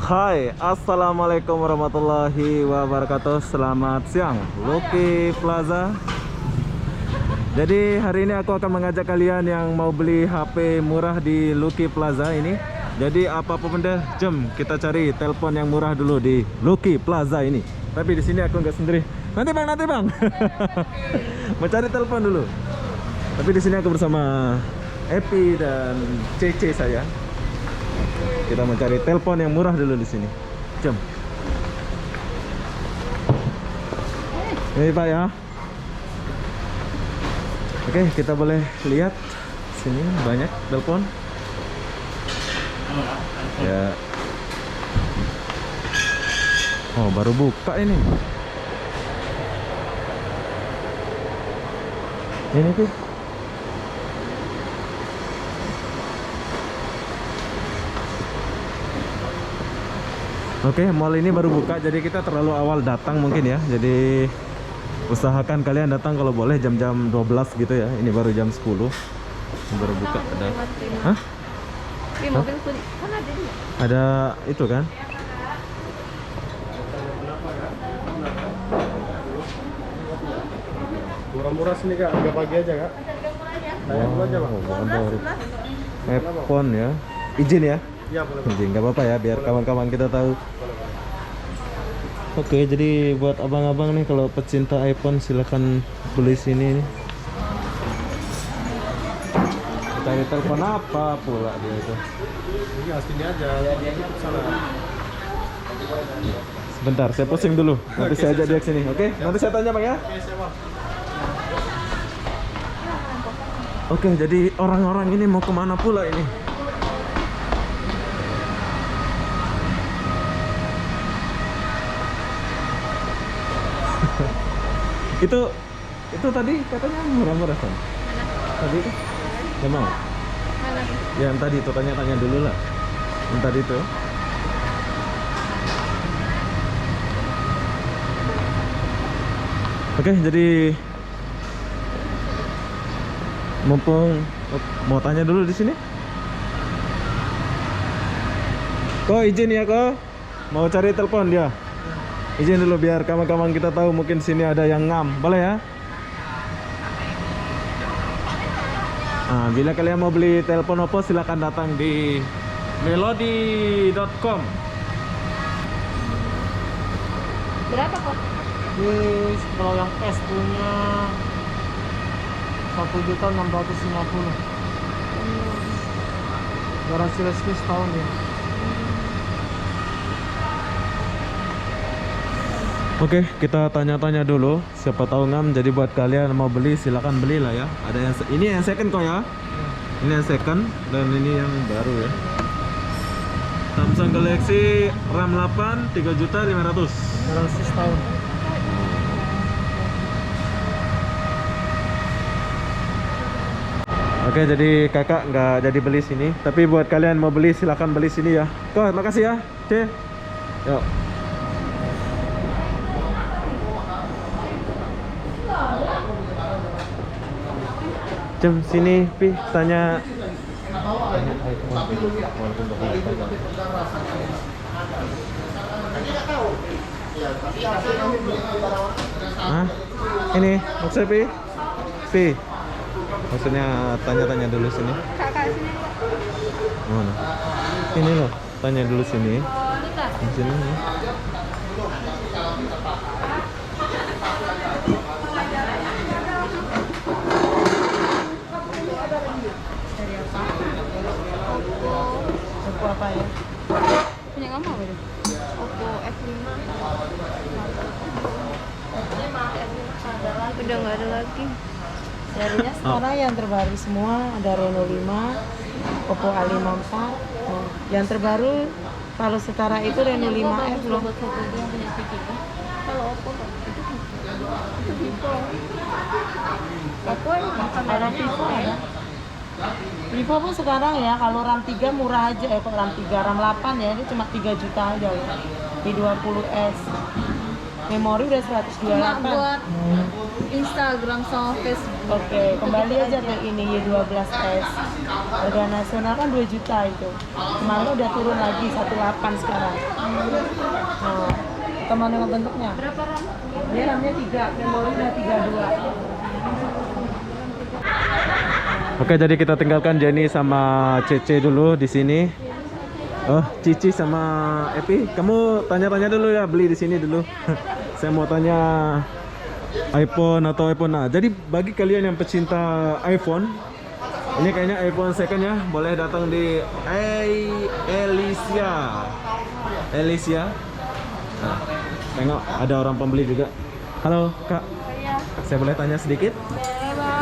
Hai, assalamualaikum warahmatullahi wabarakatuh. Selamat siang, Lucky Plaza. Jadi hari ini aku akan mengajak kalian yang mau beli HP murah di Lucky Plaza ini. Jadi apapun deh, jom kita cari telepon yang murah dulu di Lucky Plaza ini. Tapi di sini aku nggak sendiri. Nanti bang. Mau cari telepon dulu. Tapi di sini aku bersama Epi dan Cece saya. Kita mencari telepon yang murah dulu di sini. Jom. Ini Pak ya. Oke, kita boleh lihat sini banyak telepon. Ya. Oh, baru buka ini. Ini tuh. Oke, mall ini baru buka, jadi kita terlalu awal datang mungkin ya. Jadi usahakan kalian datang kalau boleh jam-jam 12 gitu ya. Ini baru jam 10. Baru buka ada. Hah? Di mobil pun kan ada dia. Ada itu kan? Murah-murah sini kak, harga pagi aja kak. Tanya dulu aja bang. Baru. iPhone ya. Izin ya? Iya boleh. Izin, nggak apa-apa ya, biar kawan-kawan kita tahu. Oke, jadi buat abang-abang nih kalau pecinta iPhone silahkan beli sini nih. Cari telepon apa pula dia itu? Ini sini aja. Sana. Sebentar, saya pusing dulu. Nanti Oke, saya ajak siap, dia ke sini. Oke, nanti saya tanya bang ya. Oke siap bang. Oke, jadi orang-orang ini mau kemana pula ini? itu tadi katanya murah-murah kan? Tadi itu? Ya mau? Mana? Yang tadi itu tanya-tanya dulu lah. Yang tadi itu. Oke, jadi mumpung mau tanya dulu di sini. Kok izin ya kok? Mau cari telepon dia. Izin dulu biar kawan-kawan kita tahu mungkin sini ada yang ngam. Boleh ya? Nah, bila kalian mau beli telepon Oppo silahkan datang di melody.com. Berapa kok? Ini kalau yang S punya 1.650.000. Garansi resmi setahun ya. Oke, kita tanya-tanya dulu. Siapa tahu ngam. Jadi buat kalian mau beli silakan belilah ya. Ada yang ini yang second kok ya. Ini yang second dan ini yang baru ya. Samsung Galaxy RAM 8 3.500.000. Garansi setahun. Oke, jadi kakak nggak jadi beli sini. Tapi buat kalian mau beli silakan beli sini ya. Kok, makasih ya. C. Yuk. Jom sini, Pi, tanya. Hah? Ini maksudnya Pi? Pi. Maksudnya tanya-tanya dulu sini. Kakak sini. Mana? Ini loh, tanya dulu sini. Kita. Di sini. Ya. Oppo apa ya? Punya kamu apa itu? Oppo F5. Udah nggak ada lagi. Serinya sekarang yang terbaru semua ada Reno 5, Oppo A54. Oh, yang terbaru kalau setara itu Reno 5F loh. Buat foto dia punya Vivo. Kalau Oppo itu Vivo. Oppo Ada Vivo ya. Vivo pun sekarang ya kalau RAM 3 murah aja kok RAM 3, RAM 8 ya ini cuma 3 juta aja loh. Di 20S. Memori udah 128. Cuma buat Instagram sama Facebook. Oke, kembali aja ke ini Y12S. Harga nasional kan 2 juta itu. Kemarin udah turun lagi 18 sekarang. Nah, teman dengan bentuknya. Berapa RAM? Dia RAM-nya 3, memori udah 32. Oke, jadi kita tinggalkan Jenny sama Cece dulu di sini. Oh, Cici sama Epi, kamu tanya-tanya dulu ya, beli di sini dulu. Saya mau tanya iPhone atau iPhone. Nah, jadi bagi kalian yang pecinta iPhone, ini kayaknya iPhone second ya, boleh datang di Elysia. Nah, tengok ada orang pembeli juga. Halo Kak, saya boleh tanya sedikit?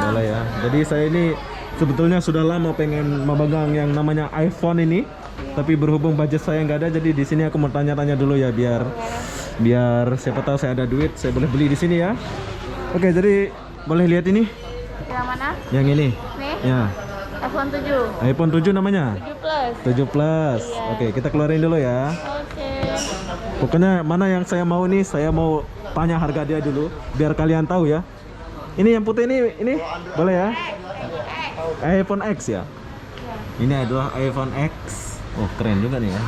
Boleh ya. Jadi saya ini sebetulnya sudah lama pengen memegang yang namanya iPhone ini, tapi berhubung budget saya nggak ada, jadi di sini aku mau tanya-tanya dulu ya, biar siapa tahu saya ada duit, saya boleh beli di sini ya. Oke, jadi boleh lihat ini? Yang mana? Yang ini? Nih, Ya, iPhone 7. iPhone 7 namanya? 7 Plus. 7 Plus. Iya. Oke, kita keluarin dulu ya. Oke. Pokoknya mana yang saya mau nih, saya mau tanya harga dia dulu, biar kalian tahu ya. Ini yang putih ini boleh ya? iPhone X ya? Ini adalah iPhone X. Oh, keren juga nih ya.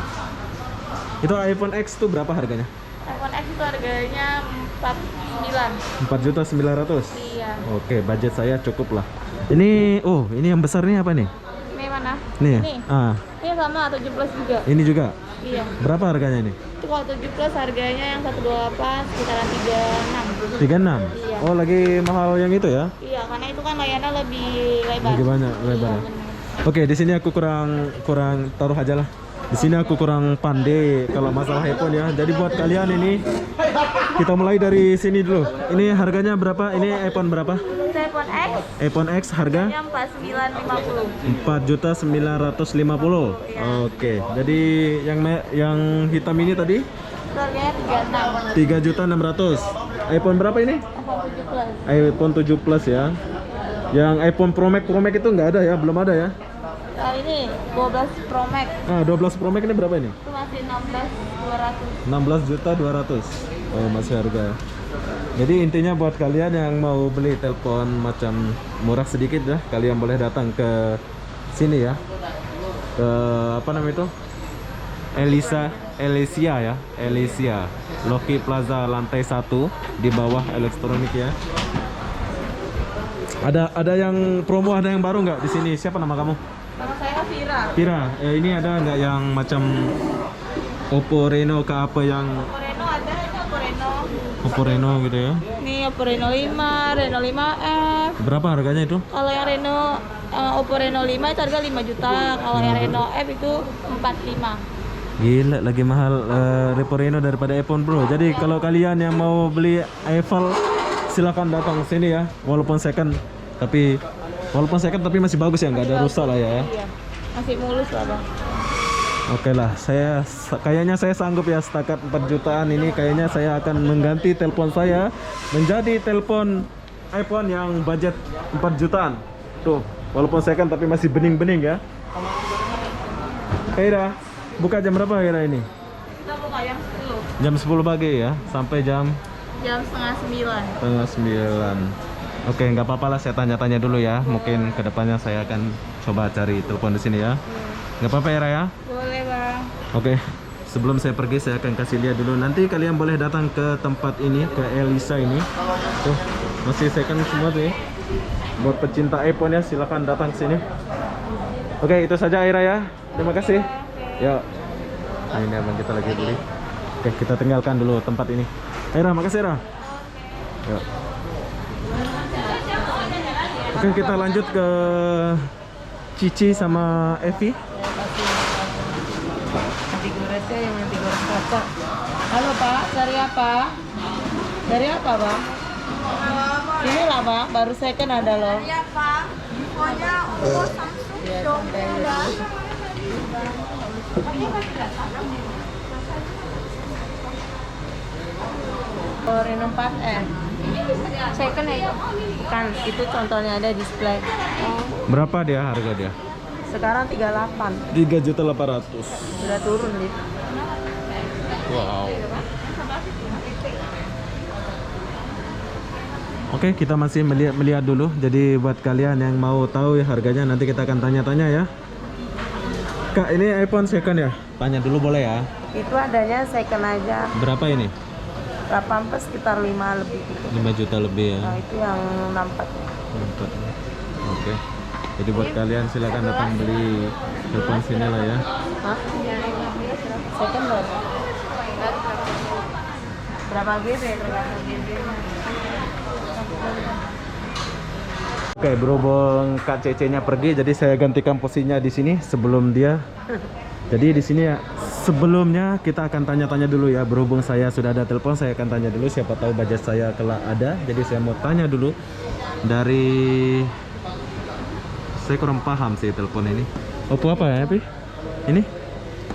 Itu iPhone X tuh berapa harganya? iPhone X itu harganya 49. 4.900.000. Iya. Oke, budget saya cukup lah. Ini, oh, ini yang besar nih apa nih? Ini mana? Nih ya? Nih. Ah, Ini sama 7 Plus juga. ini juga. Iya. Berapa harganya ini? Itu kalau 7 Plus harganya yang 128 sekitaran 36. 36. Iya. Oh, lagi mahal yang itu ya? Iya, karena itu kan layarnya lebih lebar. Lagi banyak lebar. Iya, Ya? benar. Oke, di sini aku kurang taruh aja lah. Di sini aku kurang pandai kalau masalah iPhone ya. Jadi buat kalian ini, kita mulai dari sini dulu. Ini harganya berapa? Ini iPhone berapa? Itu iPhone X iPhone X harga yang 4950. 4.950.000. Oke, jadi yang hitam ini tadi Itu harganya 36. 3.600.000. iPhone berapa ini? iPhone 7 Plus. iPhone 7 Plus ya. Yang iPhone Pro Max itu nggak ada ya, belum ada ya. Ini 12 Pro Max. Ah, 12 Pro Max ini berapa ini? Itu masih 16.200. 16.200.000. Oh, masih harga. Jadi intinya buat kalian yang mau beli telepon macam murah sedikit ya, kalian boleh datang ke sini ya. Ke apa namanya itu? Elysia ya. Elysia. Loki Plaza lantai 1 di bawah elektronik ya. Ada yang promo, ada yang baru nggak di sini? Siapa nama kamu? Nama saya Vira. Vira. Ini ada nggak yang macam Oppo Reno ke apa yang Oppo Reno ada, ini Oppo Reno. Oppo Reno gitu ya? Ini Oppo Reno 5, Reno 5F. Berapa harganya itu? Kalau yang Oppo Reno 5 itu harga 5 juta. Kalau yang Reno F itu 45. Gila, lagi mahal Oppo Reno daripada iPhone Pro. Jadi kalau kalian yang mau beli iPhone, silakan datang sini ya. Walaupun second tapi masih bagus ya, nggak ada rusak lah ya. Iya. Masih mulus lah, Bang. Oke lah, kayaknya saya sanggup ya, setakat 4 jutaan ini kayaknya saya akan mengganti telepon saya menjadi telepon iPhone yang budget 4 jutaan. Tuh, walaupun second tapi masih bening-bening ya. Ira, buka jam berapa Ira ini? Kita buka jam 10. Jam 10 pagi ya, sampai jam Setengah 9. setengah 9. Oke, nggak apa-apa lah, saya tanya-tanya dulu ya. Mungkin kedepannya saya akan coba cari telepon di sini ya. Nggak apa-apa Ira ya? Boleh, Bang. Oke, sebelum saya pergi saya akan kasih lihat dulu. Nanti kalian boleh datang ke tempat ini, ke Elysia ini. Tuh, masih second semua tuh ya. Buat pecinta iPhone ya, silahkan datang ke sini. Oke, itu saja Ira ya. Terima kasih. Yuk. Nah, ini abang kita lagi beli. Oke, kita tinggalkan dulu tempat ini. Ira, makasih Ira. Yuk. Oke, kita lanjut ke Cici sama Evi. Nanti goresnya yang nanti gores kakak. Halo Pak, cari apa? Dari apa Bang? Sini lah Bang, baru second ada loh. Iya, Pak. Infonya Oppo, Samsung, Ya, Xiaomi santai. udah. Oh, Reno 4F. Second ya? Bukan, itu contohnya ada display. Berapa dia harga dia? Sekarang 38. 3.800.000. Sudah turun nih. Wow. Oke, kita masih melihat dulu. Jadi buat kalian yang mau tahu ya harganya, nanti kita akan tanya-tanya ya. Kak, ini iPhone second ya? Tanya dulu boleh ya? Itu adanya second aja. Berapa ini? 84 sekitar 5 lebih gitu. 5 juta lebih ya. Nah, itu yang 64. Empat. Oke. Jadi buat kalian silakan datang beli telepon sini lah ya. Hah? Second berapa? Berapa GB? Tergantung GB-nya. Oke, berhubung Kak Cece-nya pergi, jadi saya gantikan posisinya di sini sebelum dia. Jadi di sini ya, sebelumnya kita akan tanya-tanya dulu ya. Berhubung saya sudah ada telepon, saya akan tanya dulu. Siapa tahu budget saya kelak ada. Jadi saya mau tanya dulu dari, saya kurang paham sih telepon ini. Oppo apa ya, Pi? Ini?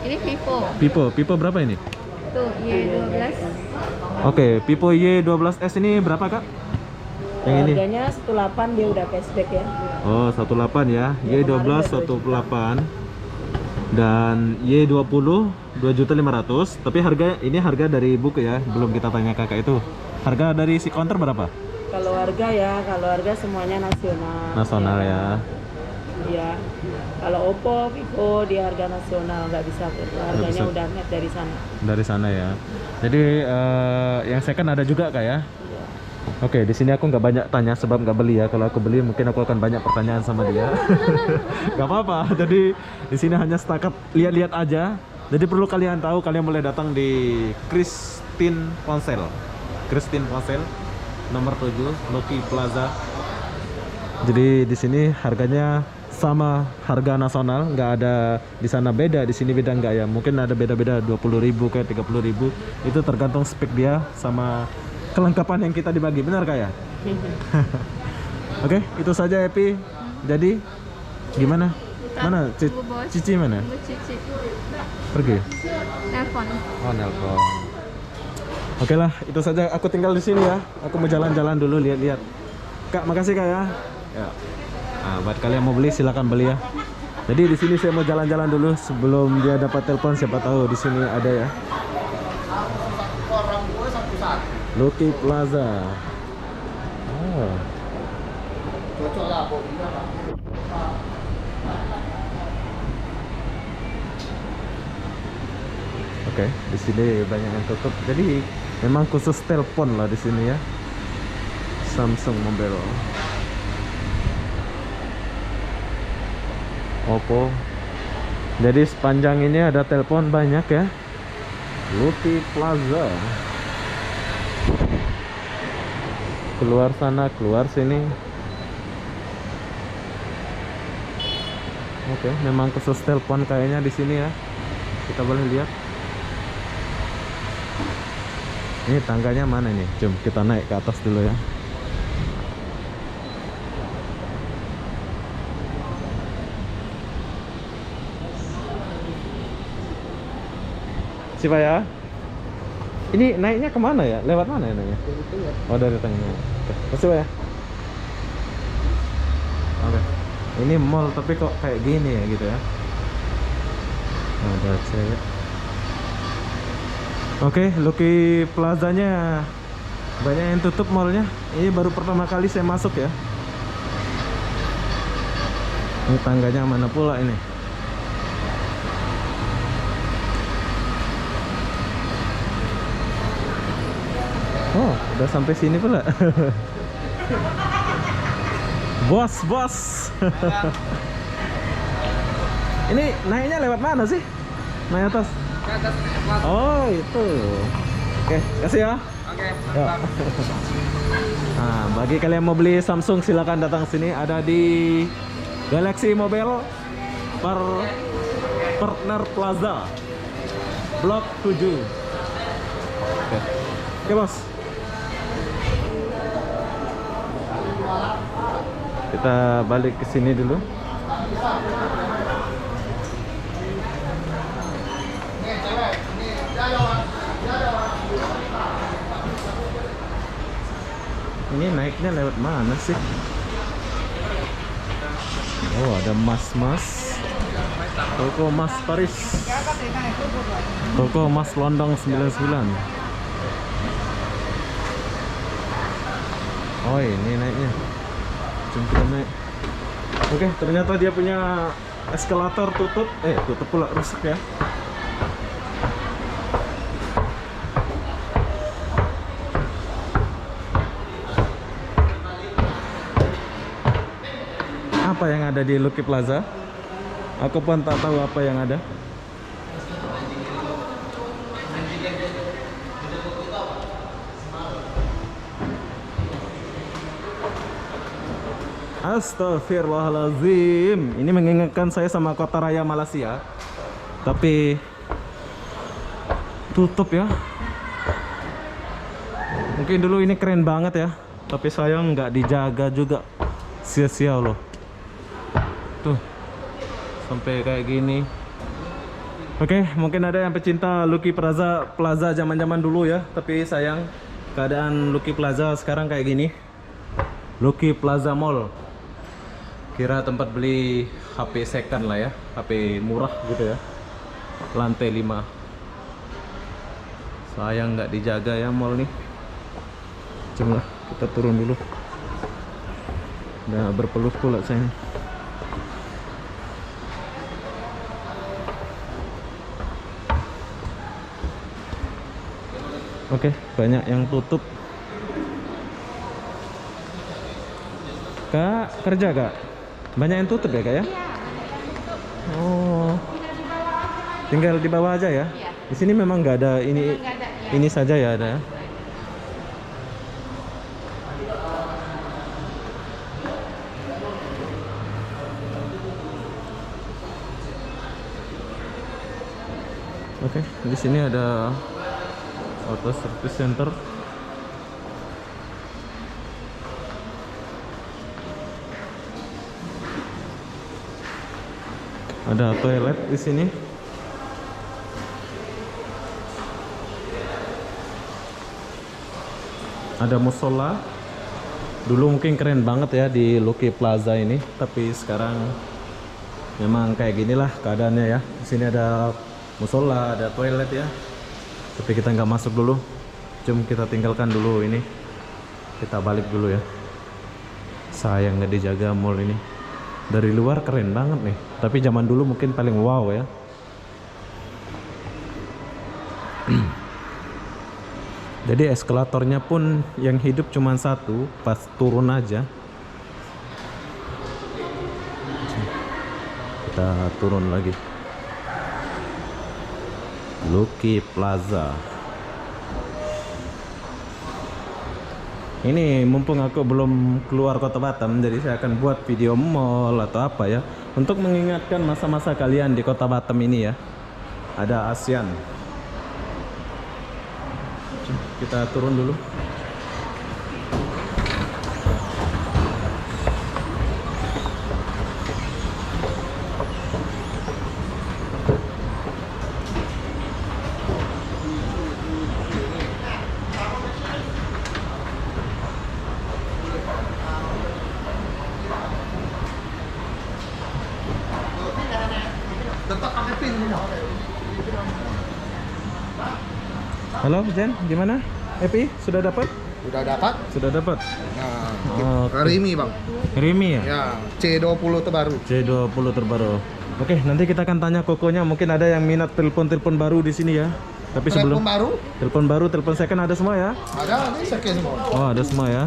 Ini Vivo. Vivo berapa ini? Tuh, Y12. Oke, Vivo Y12s ini berapa, Kak? Yang ini? Harganya 18, dia udah cashback ya. Oh, 18 ya. Y12 18 dan Y20 2.500.000. Tapi harga ini harga dari buku ya, belum kita tanya Kakak itu. Harga dari si counter berapa? Kalau harga semuanya nasional. Nasional ya. Iya. Kalau Oppo, Vivo dia harga nasional, nggak bisa. Harganya bisa. udah net dari sana. Dari sana ya. Jadi yang second ada juga Kak ya? Oke, di sini aku nggak banyak tanya sebab nggak beli ya. Kalau aku beli mungkin aku akan banyak pertanyaan sama dia. Gak apa-apa. Jadi di sini hanya setakat lihat-lihat aja. Jadi perlu kalian tahu, kalian boleh datang di Christine Ponsel. Christine Ponsel nomor 7 Lucky Plaza. Jadi di sini harganya sama harga nasional, nggak ada di sana beda, di sini beda nggak ya? Mungkin ada beda-beda 20.000 kayak 30.000. Itu tergantung spek dia sama kelengkapan yang kita dibagi, benar Kak ya? Oke, itu saja Epi. Jadi gimana? Mana Cici mana? Tunggu Cici. Pergi. Telepon. Oh, nelpon. Oke lah, itu saja. Aku tinggal di sini ya. Aku mau jalan-jalan dulu, lihat-lihat. Kak, makasih Kak ya. Ya. Nah, buat kalian mau beli silakan beli ya. Jadi di sini saya mau jalan-jalan dulu sebelum dia dapat telepon, siapa tahu di sini ada ya. Lucky Plaza. Oh. Oke, di sini banyak yang tutup. Jadi memang khusus telepon lah di sini ya. Samsung Mobile, Oppo. Jadi sepanjang ini ada telepon banyak ya. Lucky Plaza. Keluar sana, keluar sini. Oke, memang khusus telepon kayaknya di sini ya. Kita boleh lihat. Ini tangganya mana nih? Jom kita naik ke atas dulu ya. Siapa ya? Ini naiknya kemana ya? Lewat mana ya naiknya? Oh, dari tengah. Oke, masuk ya. Oke. Ini mall tapi kok kayak gini ya gitu ya. Ada cewek. Oke, Lucky Plazanya banyak yang tutup mallnya. Ini baru pertama kali saya masuk ya. Ini tangganya mana pula ini? Oh, udah sampai sini pula. Bos. Ini naiknya lewat mana sih? Naik atas. Ke atas. Oh, itu. Oke, kasih ya. Oke. Yuk. Nah, bagi kalian mau beli Samsung silakan datang sini, ada di Galaxy Mobile Partner Plaza Blok 7. Oke, Bos. Kita balik ke sini dulu. Ini naiknya lewat mana sih? Oh, ada mas-mas. Toko Mas Paris. Toko Mas Londong 99. Oh ini naiknya. Jom kita naik. Oke, ternyata dia punya eskalator tutup. Tutup pula, rusak ya. Apa yang ada di Lucky Plaza? Aku pun tak tahu apa yang ada. Astagfirullahaladzim. Ini mengingatkan saya sama kota raya Malaysia. Tapi tutup ya. Mungkin dulu ini keren banget ya. Tapi sayang nggak dijaga juga. Sia-sia loh. Tuh. Sampai kayak gini. Oke, mungkin ada yang pecinta Lucky Plaza zaman-zaman dulu ya. Tapi sayang keadaan Lucky Plaza sekarang kayak gini. Lucky Plaza Mall. Kira tempat beli HP second lah ya, HP murah gitu ya. Lantai 5. Sayang nggak dijaga ya mall nih. Cuma kita turun dulu. Udah berpeluh pula saya. Oke, banyak yang tutup. Kak, kerja kak? Banyak yang tutup ya kak ya? Oh, tinggal di bawah aja ya? Di sini memang nggak ada ini saja ya ada. Oke, di sini ada auto service center. Ada toilet di sini. Ada musola. Dulu mungkin keren banget ya di Lucky Plaza ini, tapi sekarang memang kayak ginilah keadaannya ya. Di sini ada musola, ada toilet ya. Tapi kita nggak masuk dulu. Cuma kita tinggalkan dulu ini. Kita balik dulu ya. Sayang nggak dijaga mall ini. Dari luar keren banget nih, tapi zaman dulu mungkin paling wow ya. Jadi eskalatornya pun yang hidup cuma satu, pas turun aja. Kita turun lagi. Lucky Plaza. Ini mumpung aku belum keluar kota Batam, jadi saya akan buat video mall atau apa ya, untuk mengingatkan masa-masa kalian di kota Batam ini ya. Ada ASEAN. Kita turun dulu. Halo Jen, gimana? Epi, sudah dapat? Udah dapat? Sudah dapat. Nah, Rimi bang. Rimi ya? Ya, C20 terbaru. C20 terbaru. Oke, nanti kita akan tanya kokonya. Mungkin ada yang minat telepon baru di sini ya. Tapi sebelum telepon baru, telepon second ada semua ya? Ada, ini second semua. Oh, ada semua ya.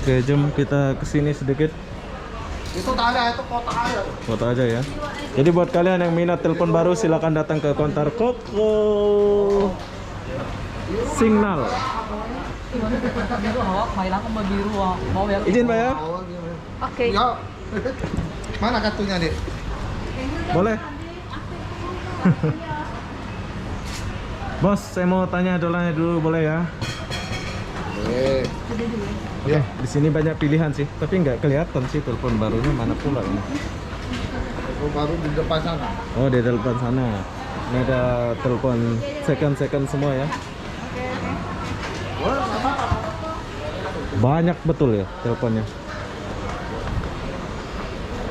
Oke, jom kita kesini sedikit. Itu tak ada, itu kotak aja. Foto aja ya. Jadi buat kalian yang minat telepon baru, silakan datang ke konter Koko Signal. Izin Pak ya? Oke. Ya. Mana kartunya nih? Boleh. Bos, saya mau tanya dolarnya dulu, boleh ya? Boleh. Ya, di sini banyak pilihan sih, tapi nggak kelihatan sih telepon barunya mana pula ini. Telepon baru di depan sana. Oh, di depan sana. Ini ada telepon second semua ya. Banyak betul ya teleponnya.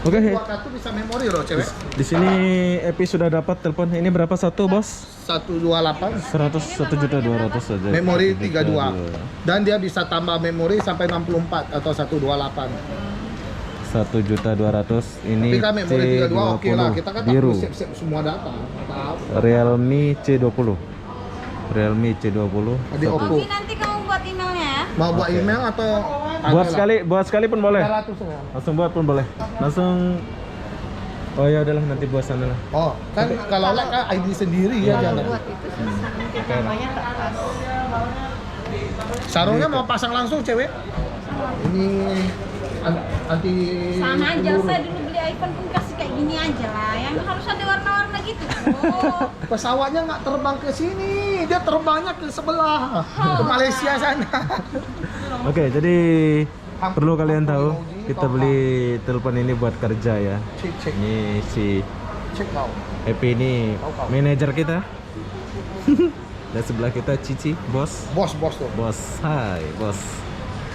Oke. Buat kartu bisa memori loh cewek. Di sini Epi sudah dapat telepon. Ini berapa satu, Bos? 128, 101.200.000 saja. memori 1.200.000. 32. Dan dia bisa tambah memori sampai 64 atau 128. 1.200.000 ini Tapi kan memori 32 oke lah. Kita kan tak biru. perlu save semua data. Tahu. Realme C20. Realme C20. Di Oppo. Oke, nanti kamu buat emailnya ya. Mau buat Oke. email atau Buat sekali pun boleh. 300 ya. Langsung buat pun boleh. Langsung. Oh ya udahlah, nanti buat sana lah. Oh, kan kalau like kan ID sendiri ya Kalau jangan. buat itu susah, nanti namanya tak pas. Sarungnya mau pasang langsung cewek? Ini anti Sama aja, peluru. saya dulu beli iPhone pun kasih kayak gini aja lah. Yang harus ada warna-warna gitu. Oh, Pesawatnya nggak terbang ke sini, dia terbangnya ke sebelah, ke Malaysia sana. Oke, jadi perlu kalian tahu, kita beli telepon ini buat kerja ya. Cek Ini si cek kau. Epi ini manajer kita. Dan sebelah kita Cici, bos. Bos tuh. Bos, hai bos.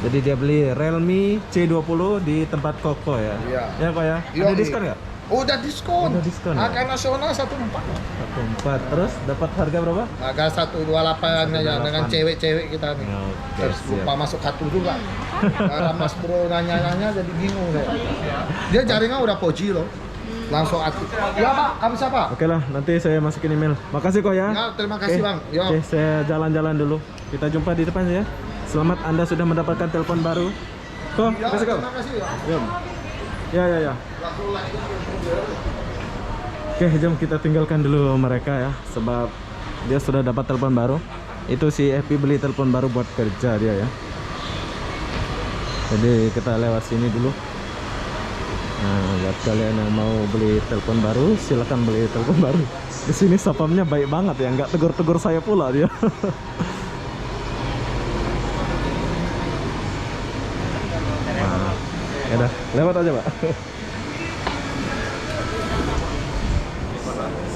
Jadi dia beli Realme C20 di tempat Koko ya. Iya. Ya kok ya? Iya, Ada iya. diskon nggak? Udah diskon. Udah diskon, ya? Harga nasional 14. 1.4. Terus dapat harga berapa? Harga 128 ya dengan 128. cewek-cewek kita nih. Oke, Terus siap. lupa masuk kartu juga. Karena Mas Bro nanya-nanya jadi bingung saya. Dia jaringan udah 4G loh. Langsung aktif. Ya Pak, kamu siapa? Oke lah, nanti saya masukin email. Makasih kok ya. Ya, terima kasih Oke. Bang. Yo. Oke, saya jalan-jalan dulu. Kita jumpa di depan ya. Selamat Anda sudah mendapatkan telepon baru. Kok, Ya, kasih kok. terima kasih ya. Ya. Oke, jom kita tinggalkan dulu mereka ya, sebab dia sudah dapat telepon baru. Itu si Epi beli telepon baru buat kerja dia ya. Jadi kita lewat sini dulu. Nah, buat kalian yang mau beli telepon baru, silakan beli telepon baru. Di sini sapamnya baik banget ya, nggak tegur-tegur saya pula dia. Nah, ya udah, lewat aja Pak.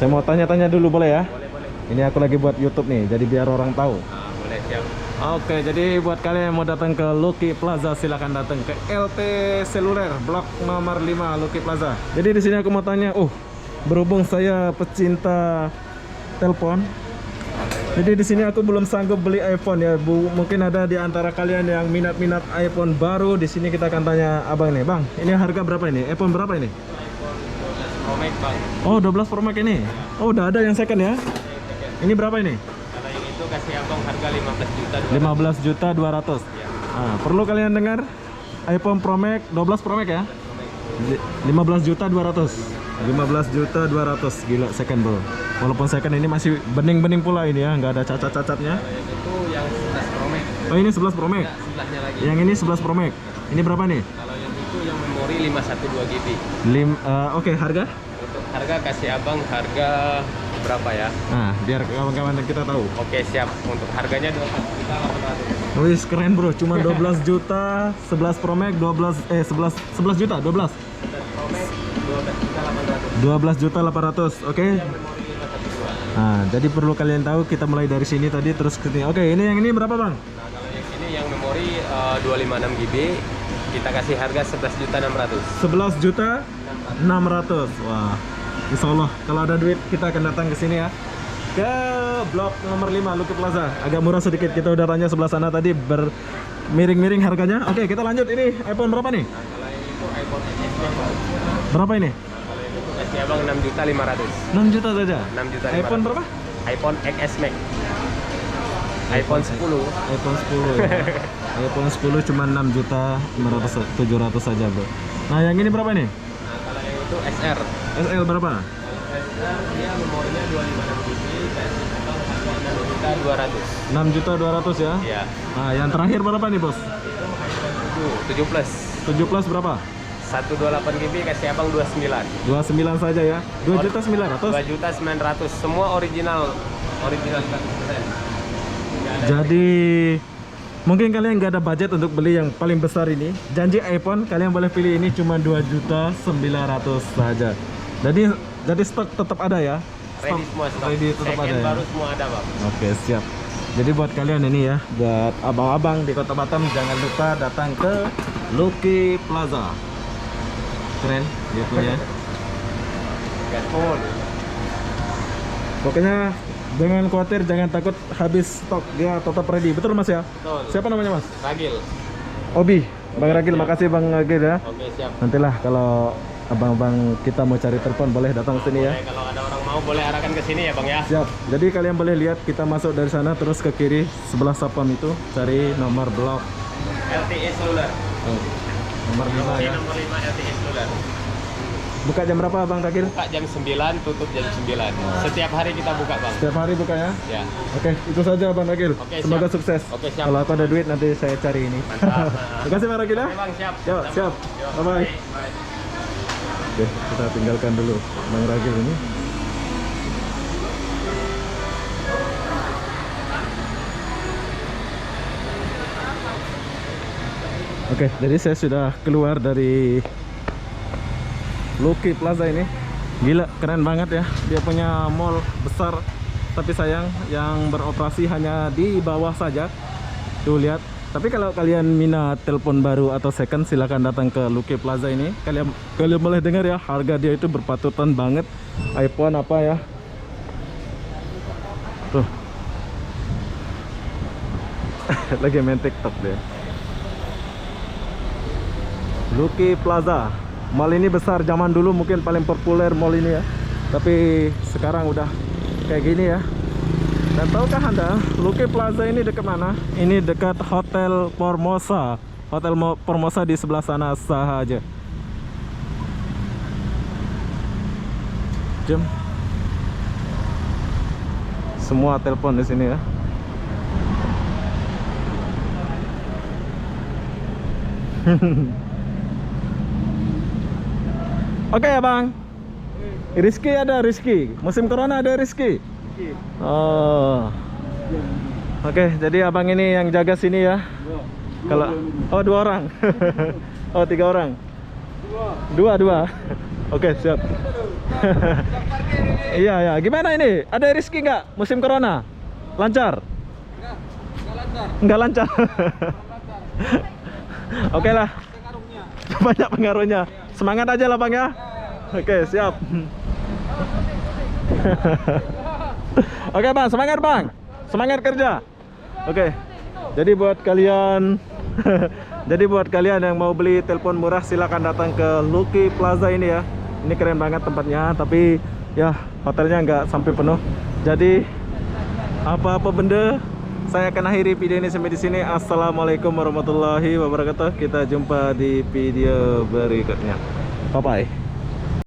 Saya mau tanya-tanya dulu boleh ya? Ini aku lagi buat YouTube nih, jadi biar orang tahu. Boleh, siap. Oke, jadi buat kalian yang mau datang ke Lucky Plaza, silakan datang ke LT Seluler, blok nomor 5 Lucky Plaza. Jadi di sini aku mau tanya, berhubung saya pecinta telepon, jadi di sini aku belum sanggup beli iPhone ya. Mungkin ada di antara kalian yang minat-minat iPhone baru. Di sini kita akan tanya abang nih, bang. Ini harga berapa ini? iPhone berapa ini? Pro Max, Bang. Oh, 12 Pro Max ini. Oh, udah ada yang second ya? Ini berapa ini? Kalau yang itu kasih abang harga 15 juta. 15.200.000. Nah, perlu kalian dengar, iPhone Pro Max 12 Pro Max ya. 15.200.000. 15.200.000. Gila, second bro. Walaupun second ini masih bening-bening pula ini ya, nggak ada cacat-cacatnya. Itu yang 11 Pro Max. Oh, ini 11 Pro Max. Sebelahnya lagi. Yang ini 11 Pro Max. Ini berapa nih? Kalau yang itu yang memori 512 GB. Oke, harga? Untuk harga kasih abang harga berapa ya? Nah, biar kawan-kawan kita tahu. Oke, siap. Untuk harganya 12 juta 800. Wih, keren bro, cuma 12 juta, 11 Pro Max, 11 juta, 12. Pro Max 12 juta 800. 12 juta 800, oke. Nah, jadi perlu kalian tahu, kita mulai dari sini tadi terus ke sini. Oke, ini yang ini berapa bang? Nah, kalau yang ini yang memori 256 GB, kita kasih harga 11 juta 600. 11 juta 600. Wah, insya Allah kalau ada duit kita akan datang ke sini ya, ke blok nomor 5 Lucky Plaza. Agak murah sedikit, kita udah tanya sebelah sana tadi, bermiring-miring harganya. Oke, kita lanjut. Ini iPhone berapa nih? Nah, kalau yang itu iPhone XS Max, Bang. Berapa ini? Kalau yang itu kasih abang 6 juta 500. 6 juta saja. 6 juta iPhone 500. berapa? iPhone XS Max. iPhone 10. iPhone 10 ya. iPhone 10 cuma 6 juta 700 saja bro. Nah yang ini berapa nih? Nah, kalau yang itu SR. SL berapa? SR dia memorinya 256 GB, kasih abang harga 6 juta 200. 6 juta 200 ya. Iya. Nah yang terakhir berapa nih bos? Itu 7 plus. 7 plus berapa? 128 GB kasih abang 29. 29 saja ya. 2 juta 900. 2 juta 900. Semua original 100%. Jadi mungkin kalian nggak ada budget untuk beli yang paling besar ini. Janji iPhone kalian boleh pilih ini cuma 2 juta 900 saja. Jadi stok tetap ada ya. Ready semua stok. Ready tetap ada Second ya. baru semua ada, Bang. Oke, siap. Jadi buat kalian ini ya, buat abang-abang di Kota Batam, jangan lupa datang ke Lucky Plaza. Keren gitu ya. Gaspol. Pokoknya Jangan khawatir, jangan takut habis stok, dia tetap ready. Betul Mas ya? Betul. Siapa namanya Mas? Ragil. Obi. Bang Ragil, makasih Bang Ragil ya. Oke, siap. Nantilah kalau abang-abang kita mau cari telepon boleh datang ke sini ya. Boleh, kalau ada orang mau boleh arahkan ke sini ya Bang ya. Siap. Jadi kalian boleh lihat kita masuk dari sana terus ke kiri sebelah sapam itu cari nomor blok. LTE Seluler. Nomor 5 ya. Nomor 5 LTE Seluler. Buka jam berapa Bang Ragil? Buka jam 9, tutup jam 9. Setiap hari kita buka Bang. Setiap hari buka ya. Ya. Oke, itu saja Bang Ragil. Oke, Semoga siap. sukses. Oke, siap. Kalau aku ada duit nanti saya cari ini. Mantap. Terima kasih Bang Ragil ya. Oke Bang, siap. Yuk, siap. Yuk, Bye-bye. bye. Oke, kita tinggalkan dulu Bang Ragil ini. Oke, jadi saya sudah keluar dari Lucky Plaza ini. Gila, keren banget ya. Dia punya mall besar, tapi sayang yang beroperasi hanya di bawah saja. Tuh lihat. Tapi kalau kalian minat telepon baru atau second, silahkan datang ke Lucky Plaza ini. Kalian boleh dengar ya, harga dia itu berpatutan banget. iPhone apa ya? Tuh. Lagi main TikTok dia. Lucky Plaza. Mall ini besar, zaman dulu mungkin paling populer mall ini ya. Tapi sekarang udah kayak gini ya. Dan tahukah Anda, Lucky Plaza ini dekat mana? Ini dekat Hotel Formosa. Hotel Formosa di sebelah sana saja. Jom. Semua telepon di sini ya. Oke ya Bang. Rizky ada Rizky. Musim corona ada Rizky. Oh. Oke, jadi abang ini yang jaga sini ya. Kalau oh 2 orang. Oh 3 orang. Dua. Oke, siap. Iya ya. Gimana ini? Ada Rizky nggak? Musim corona? Lancar? Nggak lancar. Oke lah. Banyak pengaruhnya. Semangat aja lah Bang ya. Oke, siap. Oke Bang, semangat Bang. Semangat kerja. Oke. Jadi buat kalian yang mau beli telepon murah silakan datang ke Lucky Plaza ini ya. Ini keren banget tempatnya, tapi ya hotelnya nggak sampai penuh. Jadi apa-apa benda, saya akan akhiri video ini sampai di sini. Assalamualaikum warahmatullahi wabarakatuh. Kita jumpa di video berikutnya. Bye bye.